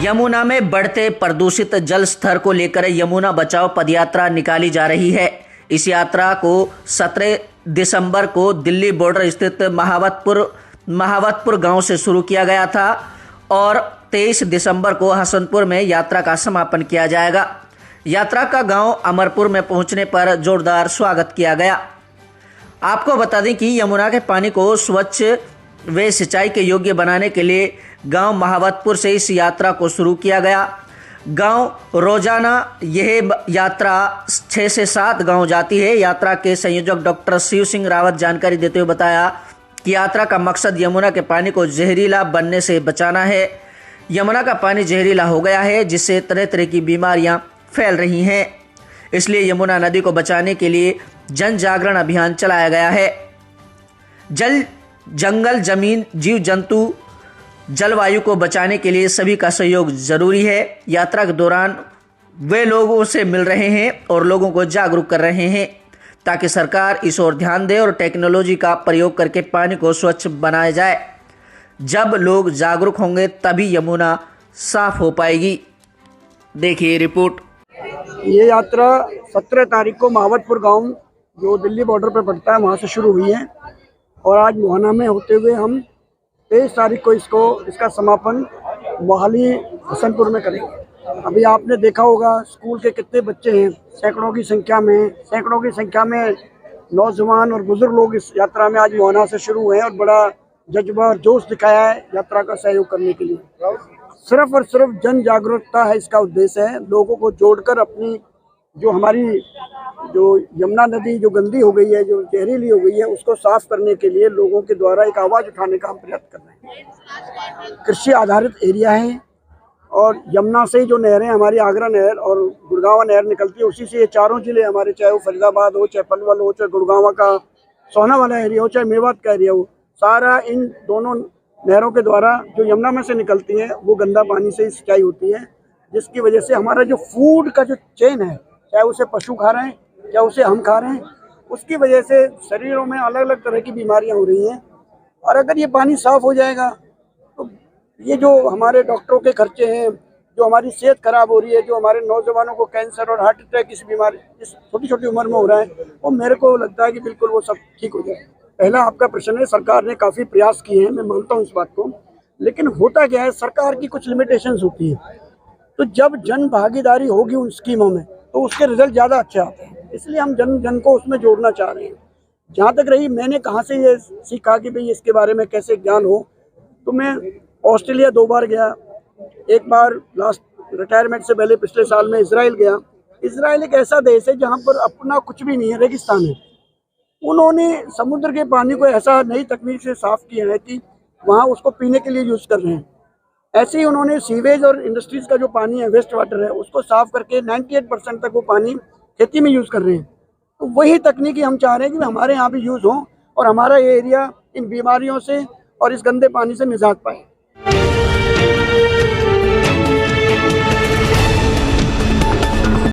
यमुना में बढ़ते प्रदूषित जल स्तर को लेकर यमुना बचाओ पदयात्रा निकाली जा रही है। इस यात्रा को 17 दिसंबर को दिल्ली बॉर्डर स्थित महावतपुर गांव से शुरू किया गया था और 23 दिसंबर को हसनपुर में यात्रा का समापन किया जाएगा। यात्रा का गांव अमरपुर में पहुंचने पर जोरदार स्वागत किया गया। आपको बता दें कि यमुना के पानी को स्वच्छ व सिंचाई के योग्य बनाने के लिए गांव महावतपुर से इस यात्रा को शुरू किया गया। गांव रोजाना यह यात्रा 6 से 7 गांव जाती है। यात्रा के संयोजक डॉक्टर शिव सिंह रावत जानकारी देते हुए बताया कि यात्रा का मकसद यमुना के पानी को जहरीला बनने से बचाना है। यमुना का पानी जहरीला हो गया है जिससे तरह तरह की बीमारियां फैल रही हैं। इसलिए यमुना नदी को बचाने के लिए जन जागरण अभियान चलाया गया है। जंगल, जमीन, जीव जंतु, जलवायु को बचाने के लिए सभी का सहयोग जरूरी है। यात्रा के दौरान वे लोगों से मिल रहे हैं और लोगों को जागरूक कर रहे हैं ताकि सरकार इस ओर ध्यान दे और टेक्नोलॉजी का प्रयोग करके पानी को स्वच्छ बनाया जाए। जब लोग जागरूक होंगे तभी यमुना साफ हो पाएगी। देखिए रिपोर्ट। ये यात्रा 17 तारीख को महावतपुर गांव जो दिल्ली बॉर्डर पर पड़ता है वहाँ से शुरू हुई है और आज मोहाना में होते हुए हम 23 तारीख को इसका समापन मोहाली हसनपुर में करेंगे। अभी आपने देखा होगा स्कूल के कितने बच्चे हैं, सैकड़ों की संख्या में नौजवान और बुजुर्ग लोग इस यात्रा में आज मोहाना से शुरू हुए हैं और बड़ा जज्बा और जोश दिखाया है यात्रा का सहयोग करने के लिए। सिर्फ और सिर्फ जन जागरूकता है इसका उद्देश्य है। लोगों को जोड़कर अपनी जो हमारी यमुना नदी जो गंदी हो गई है, जो जहरीली हो गई है, उसको साफ करने के लिए लोगों के द्वारा एक आवाज़ उठाने का हम प्रयास कर रहे हैं। कृषि आधारित एरिया है और यमुना से ही जो नहरें हमारी आगरा नहर और गुड़गांव नहर निकलती है, उसी से ये चारों जिले हमारे, चाहे वो फरीदाबाद हो, चाहे पलवल हो, चाहे गुड़गांव का सोना वाला एरिया हो, चाहे मेवात का एरिया हो, सारा इन दोनों नहरों के द्वारा जो यमुना में से निकलती है वो गंदा पानी से ही सिंचाई होती है, जिसकी वजह से हमारा जो फूड का जो चेन है, चाहे उसे पशु खा रहे हैं या उसे हम खा रहे हैं, उसकी वजह से शरीरों में अलग अलग तरह की बीमारियां हो रही हैं। और अगर ये पानी साफ हो जाएगा तो ये जो हमारे डॉक्टरों के खर्चे हैं, जो हमारी सेहत खराब हो रही है, जो हमारे नौजवानों को कैंसर और हार्ट अटैक की बीमारी इस छोटी छोटी उम्र में हो रहा है, वो मेरे को लगता है कि बिल्कुल वो सब ठीक हो जाए। पहला आपका प्रश्न है, सरकार ने काफ़ी प्रयास किए हैं, मैं मानता हूँ इस बात को, लेकिन होता क्या है, सरकार की कुछ लिमिटेशंस होती है। तो जब जन भागीदारी होगी उन स्कीमों में तो उसके रिजल्ट ज़्यादा अच्छे आते हैं। इसलिए हम जन को उसमें जोड़ना चाह रहे हैं। जहाँ तक रही मैंने कहाँ से ये सीखा कि भाई इसके बारे में कैसे ज्ञान हो, तो मैं ऑस्ट्रेलिया 2 बार गया। एक बार लास्ट रिटायरमेंट से पहले पिछले साल में इजराइल गया। इजराइल एक ऐसा देश है जहाँ पर अपना कुछ भी नहीं है, रेगिस्तान है। उन्होंने समुद्र के पानी को ऐसा नई तकनीक से साफ किया है कि वहाँ उसको पीने के लिए यूज़ कर रहे हैं। ऐसे ही उन्होंने सीवेज और इंडस्ट्रीज़ का जो पानी है, वेस्ट वाटर है, उसको साफ करके 98% तक वो पानी खेती में यूज़ कर रहे हैं। तो वही तकनीकी हम चाह रहे हैं कि हमारे यहाँ भी यूज़ हो और हमारा ये एरिया इन बीमारियों से और इस गंदे पानी से निजात पाए।